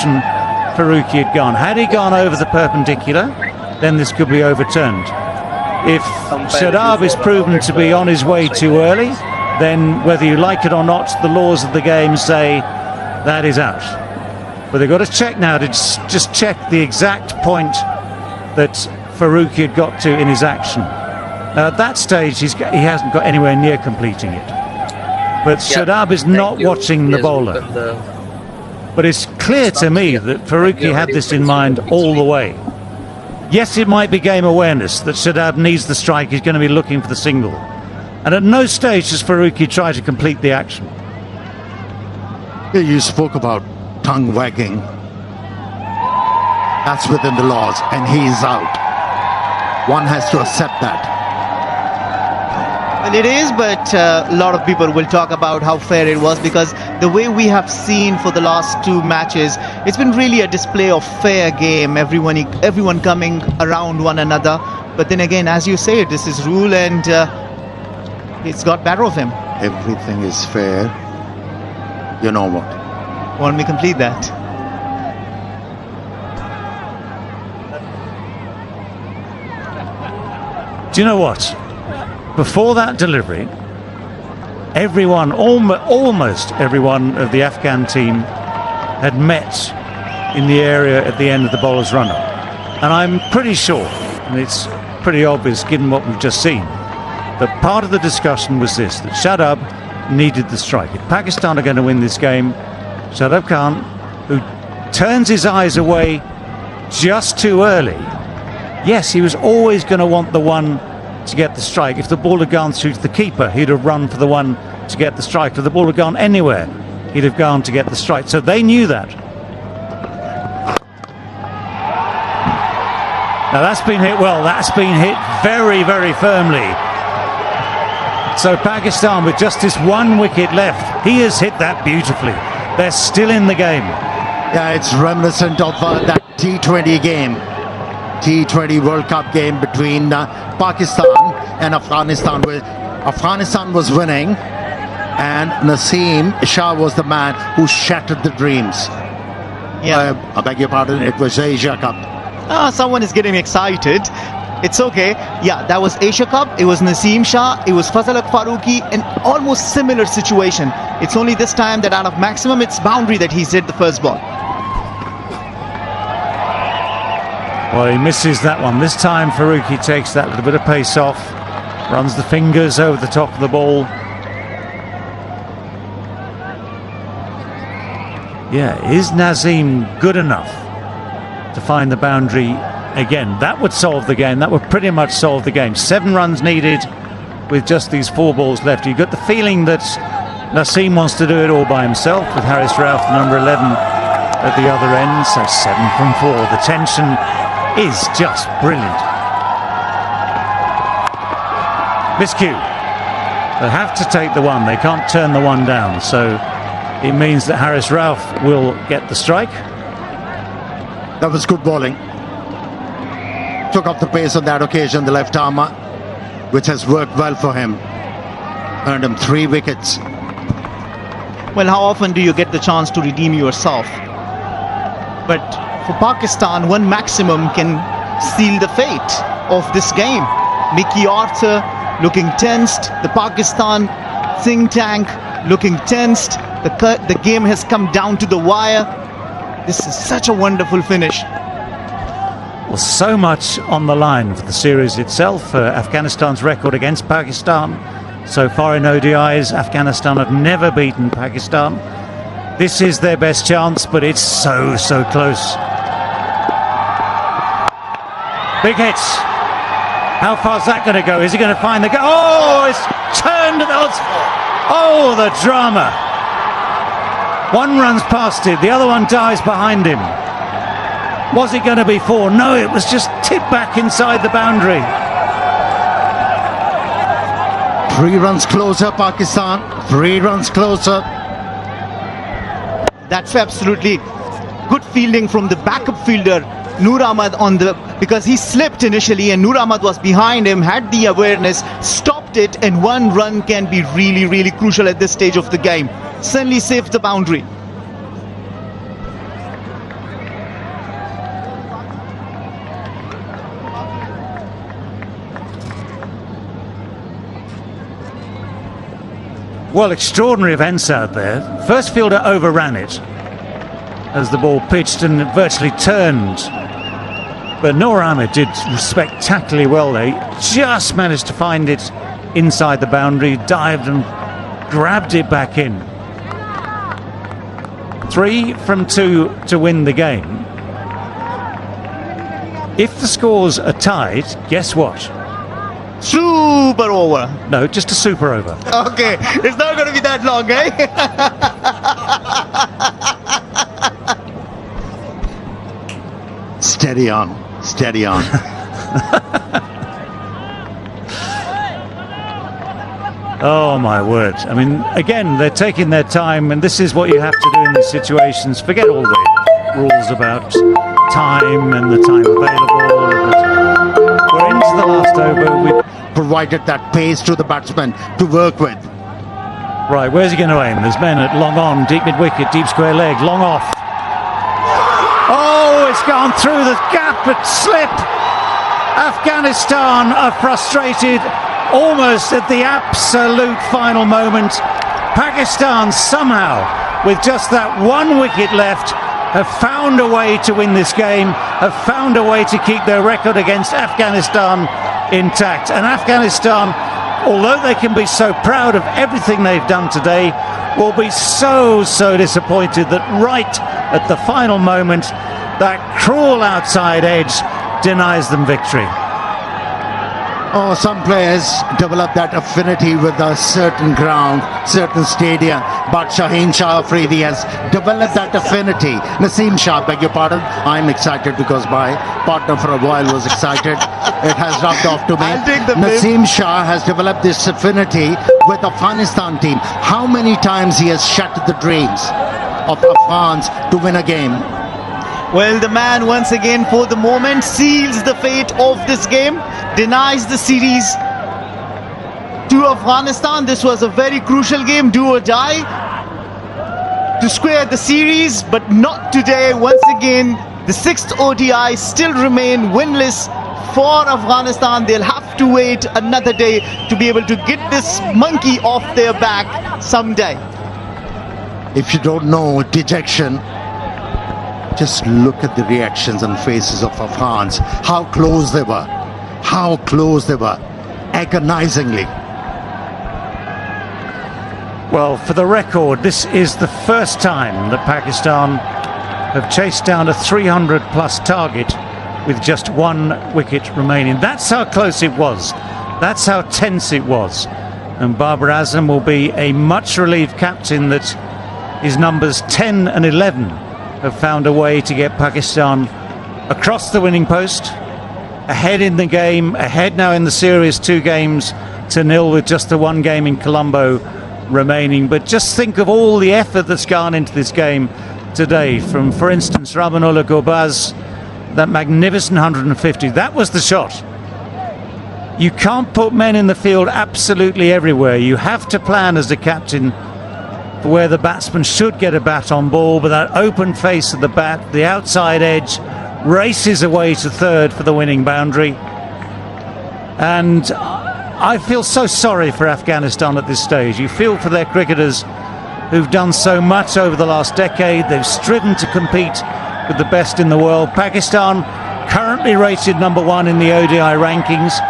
direction Faruqi had gone. Had he gone over the perpendicular, then this could be overturned. If Shadab is proven to be on his way too early, then whether you like it or not, the laws of the game say that is out. But they've got to check now to just check the exact point that Faruqi had got to in his action. At that stage, he hasn't got anywhere near completing it. But Shadab is not watching the bowler. But it's clear to me that Faruqi had this in mind all the way. Yes, it might be game awareness that Shadab needs the strike. He's going to be looking for the single. And at no stage does Faruqi try to complete the action. You spoke about tongue wagging. That's within the laws, and he's out. One has to accept that. Well, it is, but a lot of people will talk about how fair it was, because the way we have seen for the last two matches, it's been really a display of fair game, everyone coming around one another. But then again, as you say, this is rule, and it's got better of him. Everything is fair. You know what? Won't we complete that? Do you know what? Before that delivery, everyone, almost everyone of the Afghan team had met in the area at the end of the bowler's run-up. And I'm pretty sure, and it's pretty obvious given what we've just seen, that part of the discussion was this, that Shadab needed the strike. If Pakistan are going to win this game, Shadab Khan, who turns his eyes away just too early, yes, he was always going to want the one to get the strike. If the ball had gone through to the keeper, he'd have run for the one to get the strike. If the ball had gone anywhere, he'd have gone to get the strike. So they knew that. Now that's been hit well. That's been hit very, very firmly. So Pakistan, with just this one wicket left, he has hit that beautifully. They're still in the game. Yeah, it's reminiscent of that T20 game. T20 World Cup game between Pakistan and Afghanistan, where Afghanistan was winning and Naseem Shah was the man who shattered the dreams. Yeah. I beg your pardon, it was Asia Cup. Someone is getting excited. It's okay. Yeah, that was Asia Cup. It was Naseem Shah. It was Fazal Haq Farooqi. An almost similar situation. It's only this time that out of maximum, it's boundary that he's hit the first ball. Well, he misses that one. This time Faruqi takes that little bit of pace off, runs the fingers over the top of the ball. Yeah, is Naseem good enough to find the boundary again? That would solve the game. That would pretty much solve the game. 7 runs needed with just these 4 balls left. You got the feeling that Naseem wants to do it all by himself, with Haris Rauf, the number 11, at the other end. So 7 from 4. The tension is just brilliant. Miscue. They have to take the one. They can't turn the one down. So it means that Haris Rauf will get the strike. That was good bowling. Took up the pace on that occasion, the left armer, which has worked well for him. Earned him 3 wickets. Well, how often do you get the chance to redeem yourself? But for Pakistan, one maximum can seal the fate of this game. Mickey Arthur looking tensed. The Pakistan think tank looking tensed. The game has come down to the wire. This is such a wonderful finish. Well, so much on the line for the series itself. Afghanistan's record against Pakistan so far in ODIs, Afghanistan have never beaten Pakistan. This is their best chance, but it's so close. Big hits. How far's that going to go? Is he going to find the goal? Oh, it's turned. Oh, the drama. One runs past it, the other one dives behind him. Was it going to be 4? No, it was just tipped back inside the boundary. 3 runs closer, Pakistan. 3 runs closer. That's absolutely good fielding from the backup fielder, Noor Ahmad, because he slipped initially and Noor Ahmad was behind him, had the awareness, stopped it, and 1 run can be really crucial at this stage of the game. Suddenly saved the boundary. Well, extraordinary events out there. First fielder overran it as the ball pitched and virtually turned. But Noor Ahmed did spectacularly well there. He just managed to find it inside the boundary, dived and grabbed it back in. 3 from 2 to win the game. If the scores are tied, guess what? Super over. No, just a super over. Okay, it's not going to be that long, eh? Steady on, steady on. Oh my word. I mean, again, they're taking their time, and this is what you have to do in these situations. Forget all the rules about time and the time available. But we're into the last over. We've Provided that pace to the batsman to work with. Right, where's he going to aim? There's men at long on, deep mid-wicket, deep square leg, long off. Oh, it's gone through the gap at slip. Afghanistan are frustrated almost at the absolute final moment. Pakistan somehow, with just that 1 wicket left, have found a way to win this game, have found a way to keep their record against Afghanistan intact. And Afghanistan, although they can be so proud of everything they've done today, will be so disappointed that right at the final moment, that cruel outside edge denies them victory. Oh, some players develop that affinity with a certain ground, certain stadium. But Shaheen Shah Afridi has developed that affinity. Naseem Shah, beg your pardon. I'm excited because my partner for a while was excited. It has rubbed off to me. I'll take the Naseem Shah has developed this affinity with the Afghanistan team. How many times he has shattered the dreams of Afghans to win a game? Well, the man once again for the moment seals the fate of this game, denies the series to Afghanistan. This was a very crucial game, do or die, to square the series, but not today. Once again, the 6th ODI still remain winless for Afghanistan. They'll have to wait another day to be able to get this monkey off their back someday. If you don't know dejection, just look at the reactions and faces of Afghans. How close they were. How close they were. Agonizingly. Well, for the record, this is the first time that Pakistan have chased down a 300 plus target with just 1 wicket remaining. That's how close it was. That's how tense it was. And Babar Azam will be a much relieved captain that his numbers 10 and 11 have found a way to get Pakistan across the winning post, ahead in the game, ahead now in the series 2-0 with just the 1 game in Colombo remaining. But just think of all the effort that's gone into this game today from, for instance, Rahmanullah Gurbaz, that magnificent 150. That was the shot. You can't put men in the field absolutely everywhere. You have to plan as a captain for where the batsman should get a bat on ball, but that open face of the bat, the outside edge, races away to third for the winning boundary. And I feel so sorry for Afghanistan at this stage. You feel for their cricketers who've done so much over the last decade. They've striven to compete with the best in the world. Pakistan, currently rated number 1 in the ODI rankings,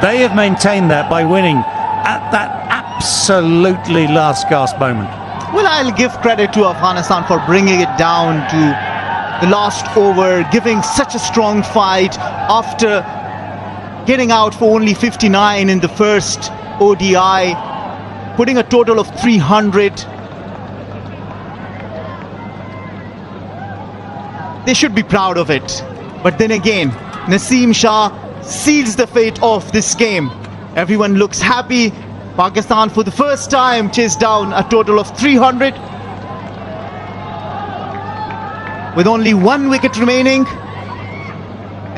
they have maintained that by winning at that absolutely last gasp moment. Well, I'll give credit to Afghanistan for bringing it down to the last over, giving such a strong fight after getting out for only 59 in the first ODI, putting a total of 300. They should be proud of it. But then again, Naseem Shah seals the fate of this game. Everyone looks happy. Pakistan for the first time chased down a total of 300 with only 1 wicket remaining.